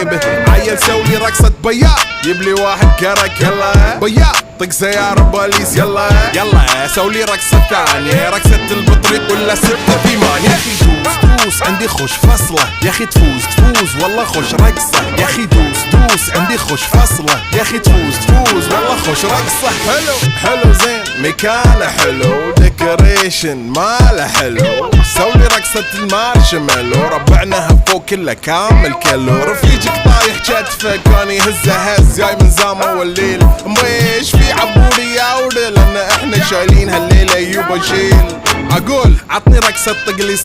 به. عيل سولي رقصة بياض جيب لي واحد كرك يلا بياض طق سيارة بوليس يلا يلا سولي رقصة ثانية رقصة البطريق ولا 6 8. يا اخي دوس عندي خوش فصلة يا اخي تفوز والله خوش رقصة يا اخي دوس عندي خوش فصلة يا اخي تفوز والله خوش رقصة. حلو زين مكانه حلو ديكوريشن ماله حلو سولي رقصة المارشميلو ربعناها فوق كله كامل كيلو. رفيجك طايح كتفك كان يهز جاي من زامه والليل مبيش في عبوري يا ولد لان احنا شايلين هالليلة يوبا شيل. اقول عطني رقصة طقلي